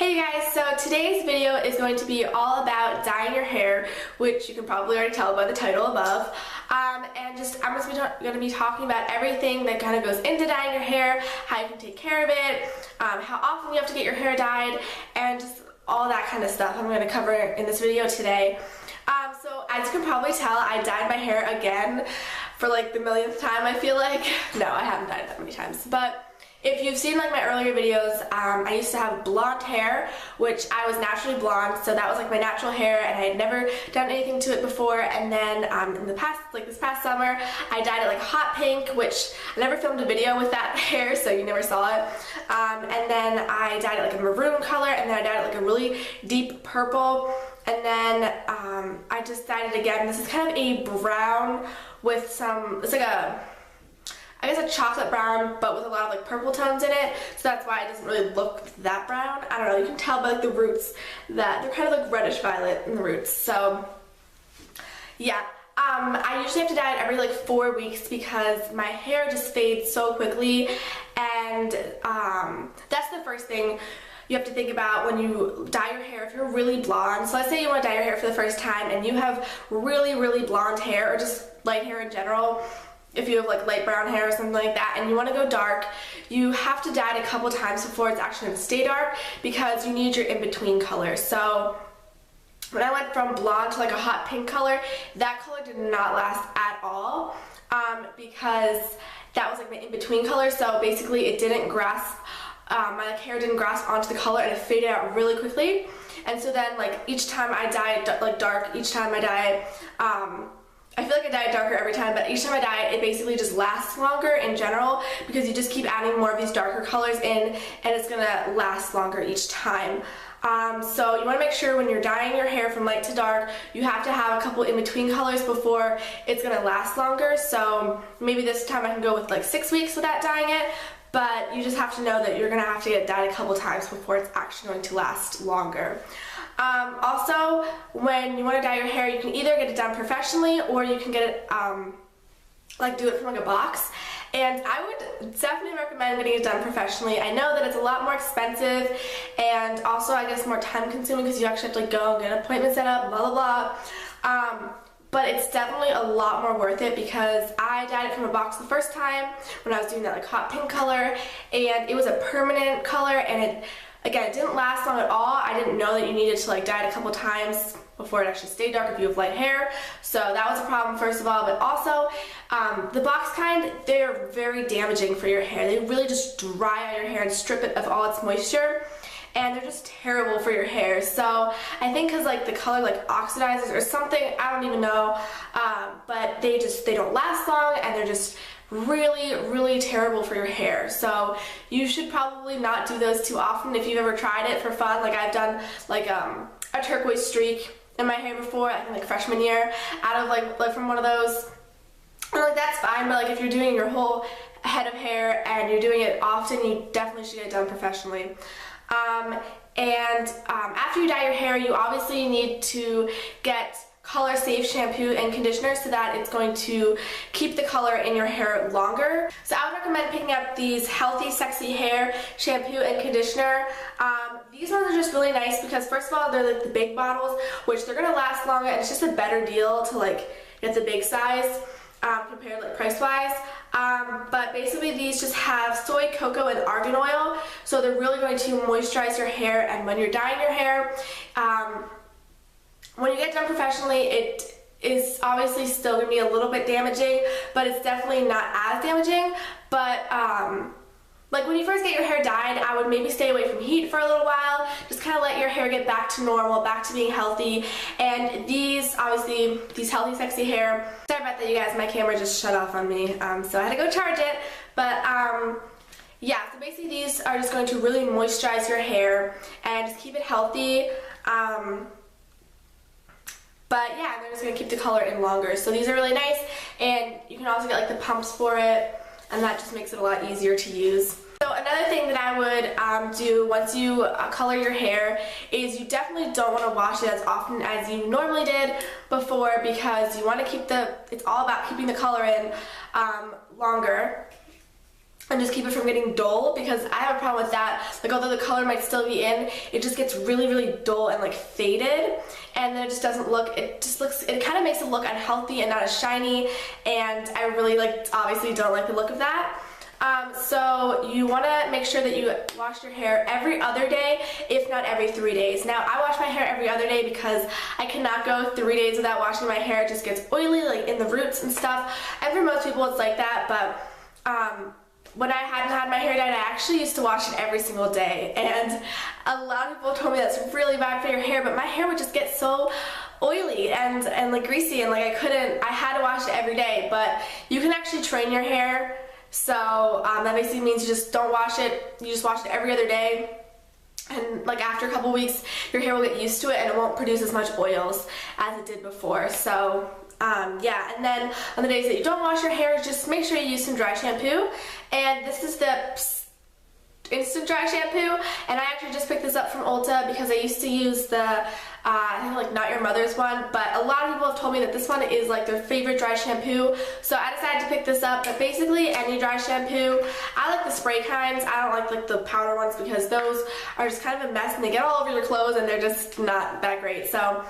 Hey guys, so today's video is going to be all about dyeing your hair, which you can probably already tell by the title above. I'm just going to be talking about everything that kind of goes into dyeing your hair, how you can take care of it, how often you have to get your hair dyed, and just all that kind of stuff I'm going to cover in this video today. So as you can probably tell, I dyed my hair again for like the millionth time, I feel like. No, I haven't dyed it that many times, but if you've seen like my earlier videos, I used to have blonde hair, which I was naturally blonde, so that was like my natural hair, and I had never done anything to it before. And then in the past, like this past summer, I dyed it like hot pink, which I never filmed a video with that hair, so you never saw it. And then I dyed it like a maroon color, and then I dyed it like a really deep purple, and then I just dyed it again. This is kind of a brown with some, it's like I guess a chocolate brown, but with a lot of like purple tones in it, so that's why it doesn't really look that brown. I don't know, you can tell by like the roots that they're kind of like reddish violet in the roots. So yeah, I usually have to dye it every like 4 weeks because my hair just fades so quickly, and that's the first thing you have to think about when you dye your hair if you're really blonde. So let's say you want to dye your hair for the first time and you have really blonde hair, or just light hair in general. If you have like light brown hair or something like that and you want to go dark, you have to dye it a couple times before it's actually going to stay dark, because you need your in-between color. So when I went from blonde to like a hot pink color, that color did not last at all, because that was like my in-between color. So basically it didn't grasp, my hair didn't grasp onto the color, and it faded out really quickly. And so then like each time I dye it like dark, each time I dye it, I feel like I dye it darker every time, but each time I dye it, it basically just lasts longer in general, because you just keep adding more of these darker colors in, and it's gonna last longer each time. So you want to make sure when you're dyeing your hair from light to dark, you have to have a couple in-between colors before it's gonna last longer. So maybe this time I can go with like 6 weeks without dyeing it, but you just have to know that you're gonna have to get it dyed a couple times before it's actually going to last longer. Also, when you want to dye your hair, you can either get it done professionally, or you can get it, like do it from like a box. And I would definitely recommend getting it done professionally. I know that it's a lot more expensive, and also I guess more time consuming, because you actually have to like go and get an appointment set up, blah blah blah. But it's definitely a lot more worth it, because I dyed it from a box the first time when I was doing that like hot pink color, and it was a permanent color, and it didn't last long at all. I didn't know that you needed to like dye it a couple times before it actually stayed dark if you have light hair. So that was a problem, first of all. But also, the box kind, they're very damaging for your hair. They really just dry out your hair and strip it of all its moisture, and they're just terrible for your hair. So I think because like the color like oxidizes or something, I don't even know, but they don't last long, and they're just really terrible for your hair. So you should probably not do those too often if you've ever tried it for fun. Like I've done like a turquoise streak in my hair before, I think like freshman year, out of like from one of those, and like that's fine. But like if you're doing your whole head of hair and you're doing it often, you definitely should get it done professionally. After you dye your hair, you obviously need to get color safe shampoo and conditioner, so that it's going to keep the color in your hair longer. So I would recommend picking up these Healthy Sexy Hair shampoo and conditioner. These ones are just really nice because first of all, they're like the big bottles, which they're gonna last longer, and it's just a better deal to like get the big size compared like price wise. But basically these just have soy, cocoa, and argan oil, so they're really going to moisturize your hair. And when you're dyeing your hair, when you get done professionally, it is obviously still going to be a little bit damaging, but it's definitely not as damaging. But like when you first get your hair dyed, I would maybe stay away from heat for a little while, just kind of let your hair get back to normal, back to being healthy. And these, obviously, these Healthy Sexy Hair, sorry about that you guys, my camera just shut off on me, so I had to go charge it. But yeah, so basically these are just going to really moisturize your hair and just keep it healthy. But yeah, they're just going to keep the color in longer. So these are really nice, and you can also get like the pumps for it, and that just makes it a lot easier to use. So another thing that I would do once you color your hair is you definitely don't want to wash it as often as you normally did before, because you want to keep it's all about keeping the color in longer. and just keep it from getting dull, because I have a problem with that. Like, although the color might still be in, it just gets really, really dull and like faded, and then it just doesn't look, it kind of makes it look unhealthy and not as shiny, and I really obviously don't like the look of that. So you want to make sure that you wash your hair every other day, if not every 3 days. Now, I wash my hair every other day because I cannot go 3 days without washing my hair. It just gets oily, like in the roots and stuff. And for most people, it's like that, but when I hadn't had my hair dyed, I actually used to wash it every single day. And a lot of people told me that's really bad for your hair, but my hair would just get so oily and like greasy, and like I had to wash it every day. But you can actually train your hair. So that basically means you just don't wash it, you just wash it every other day, and like after a couple weeks your hair will get used to it and it won't produce as much oils as it did before. So yeah, and then on the days that you don't wash your hair, just make sure you use some dry shampoo, and this is the instant dry shampoo, and I actually just picked this up from Ulta because I used to use the I think like Not Your Mother's one, but a lot of people have told me that this one is like their favorite dry shampoo, so I decided to pick this up. But basically any dry shampoo, I like the spray kinds, I don't like the powder ones because those are just kind of a mess and they get all over your clothes and they're just not that great. So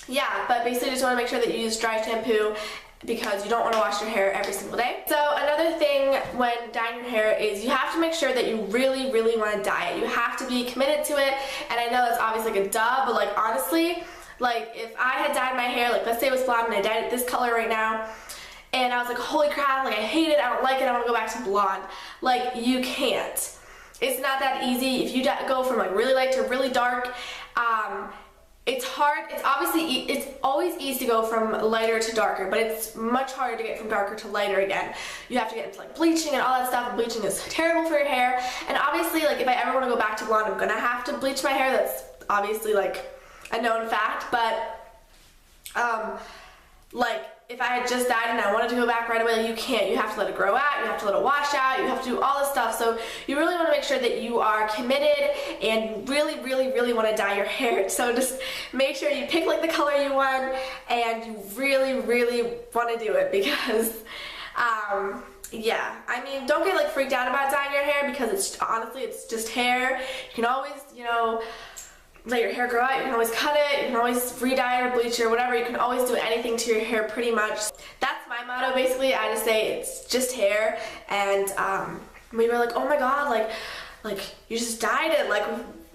yeah, but basically just want to make sure that you use dry shampoo because you don't want to wash your hair every single day. So another thing when dyeing your hair is you have to make sure that you really, really want to dye it. You have to be committed to it, and I know that's obviously like a duh, but like honestly, like if I had dyed my hair, like let's say it was blonde and I dyed it this color right now, and I was like, holy crap, like I hate it, I don't like it, I want to go back to blonde. Like, you can't. It's not that easy. If you go from like really light to really dark, it's hard. It's always easy to go from lighter to darker, but it's much harder to get from darker to lighter again. You have to get into like bleaching and all that stuff, and bleaching is terrible for your hair. And obviously, like if I ever want to go back to blonde, I'm gonna have to bleach my hair. That's obviously like a known fact, but like if I had just dyed and I wanted to go back right away, you can't. You have to let it grow out, you have to let it wash out, you have to do all this stuff. So you really want to make sure that you are committed and really, really, really want to dye your hair. So just make sure you pick like the color you want and you really, really want to do it because yeah, I mean, don't get like freaked out about dyeing your hair because it's honestly, it's just hair. You can always, you know, let your hair grow out, you can always cut it, you can always re-dye it or bleach it or whatever, you can always do anything to your hair pretty much. That's my motto basically. I just say it's just hair, and we were like, oh my god, like you just dyed it, like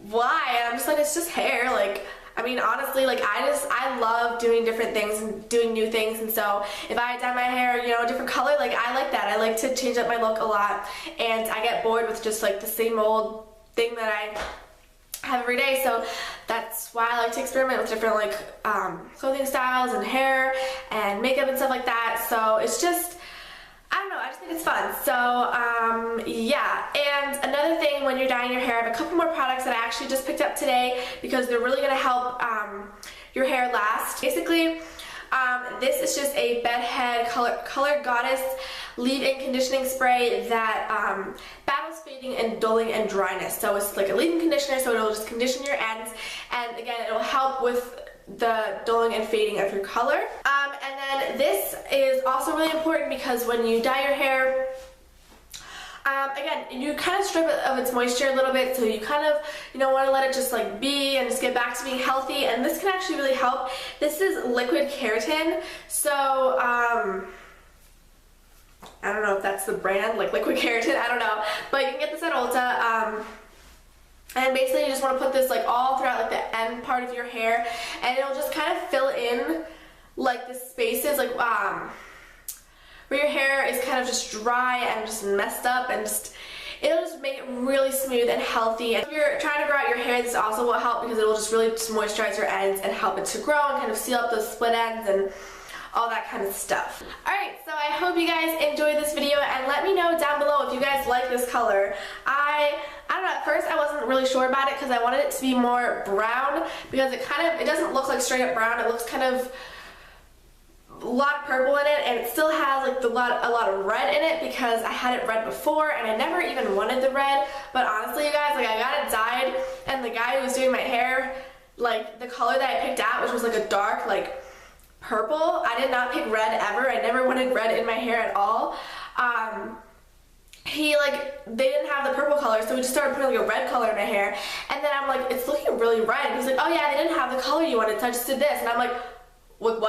why? And I'm just like, it's just hair. Like, I mean, honestly, like I love doing different things and doing new things, and so if I dye my hair, you know, a different color, like I like that. I like to change up my look a lot, and I get bored with just like the same old thing that I have every day. So that's why I like to experiment with different like clothing styles and hair and makeup and stuff like that. So it's just, I don't know, I just think it's fun. So yeah, and another thing when you're dyeing your hair, I have a couple more products that I actually just picked up today because they're really going to help your hair last. Basically, this is just a Bedhead Color Goddess leave-in conditioning spray that battles fading and dulling and dryness. So it's like a leave-in conditioner, so it'll just condition your ends, and again, it'll help with the dulling and fading of your color. And then this is also really important because when you dye your hair, again, you kind of strip it of its moisture a little bit, so you kind of, you know, want to let it just like be and just get back to being healthy, and this can actually really help. This is liquid keratin, so I don't know if that's the brand, like liquid keratin, I don't know, but you can get this at Ulta. And basically you just want to put this like all throughout like the end part of your hair, and it'll just kind of fill in like the spaces like where your hair is kind of just dry and just messed up, and just it'll just make it really smooth and healthy. And if you're trying to grow out your hair, this also will help because it'll just really moisturize your ends and help it to grow and kind of seal up those split ends and all that kind of stuff. Alright, so I hope you guys enjoyed this video, and let me know down below if you guys like this color. I don't know, at first I wasn't really sure about it because I wanted it to be more brown, because it doesn't look like straight up brown. It looks kind of a lot of purple in it, and it still has like a lot of red in it because I had it red before and I never even wanted the red. But honestly, you guys, like I got it dyed, and the guy who was doing my hair, like the color that I picked out, which was like a dark like purple, I did not pick red ever. I never wanted red in my hair at all. they didn't have the purple color, so we just started putting like a red color in my hair. And then I'm like, it's looking really red. And he's like, oh yeah, they didn't have the color you wanted, so I just did this. And I'm like, what?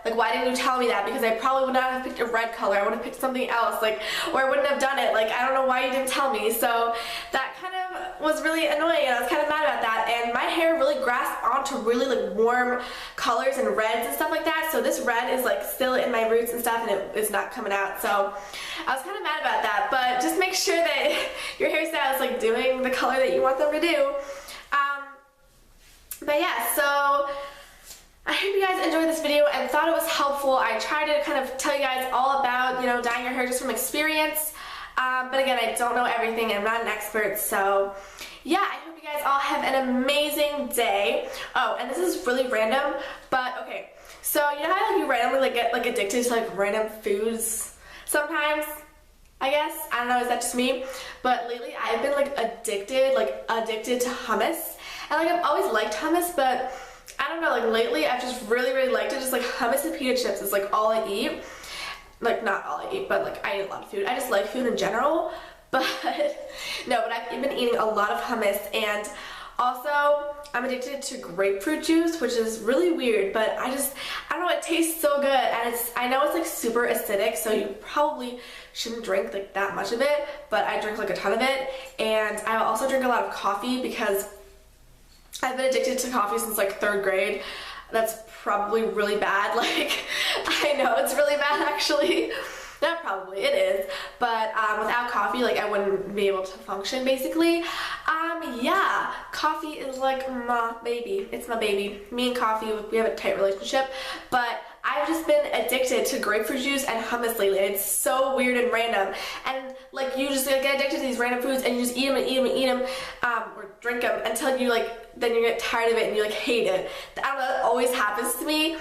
Like, why didn't you tell me that? Because I probably would not have picked a red color. I would have picked something else, like, or I wouldn't have done it. Like, I don't know why you didn't tell me. So that kind of was really annoying, and I was kind of mad about that. And my hair really grasped onto really like warm colors and reds and stuff like that. So this red is like still in my roots and stuff, and it is not coming out. So I was kind of mad about that. But just make sure that your hairstyle is like doing the color that you want them to do. But yeah, so I hope you guys enjoyed this video and thought it was helpful. I tried to kind of tell you guys all about, you know, dyeing your hair just from experience. But again, I don't know everything. I'm not an expert. So yeah, I hope you guys all have an amazing day. Oh, and this is really random, but okay. So you know how like, you randomly like get like addicted to like random foods sometimes? I guess. I don't know, is that just me? But lately I've been like addicted to hummus. And like I've always liked hummus, but I don't know, like lately I've just really liked it. Just like hummus and pita chips is like all I eat. Like not all I eat, but like I eat a lot of food. I just like food in general. But no, but I've been eating a lot of hummus, and also I'm addicted to grapefruit juice, which is really weird, but I don't know, it tastes so good, and I know it's like super acidic, so you probably shouldn't drink like that much of it, but I drink like a ton of it. And I also drink a lot of coffee because I've been addicted to coffee since like 3rd grade. That's probably really bad. Like, I know it's really bad actually. Not probably, it is. But without coffee, like I wouldn't be able to function basically. Yeah, coffee is like my baby. It's my baby. Me and coffee, we have a tight relationship. But I've just been addicted to grapefruit juice and hummus lately. It's so weird and random. And like you just get addicted to these random foods and you just eat them and eat them and eat them, or drink them until you like, then you get tired of it and you like hate it. I don't know, that always happens to me.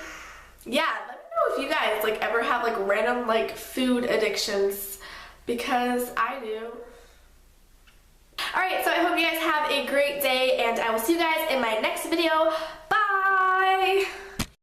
Yeah, let me know if you guys like ever have like random like food addictions, because I do. Alright, so I hope you guys have a great day, and I will see you guys in my next video. Bye!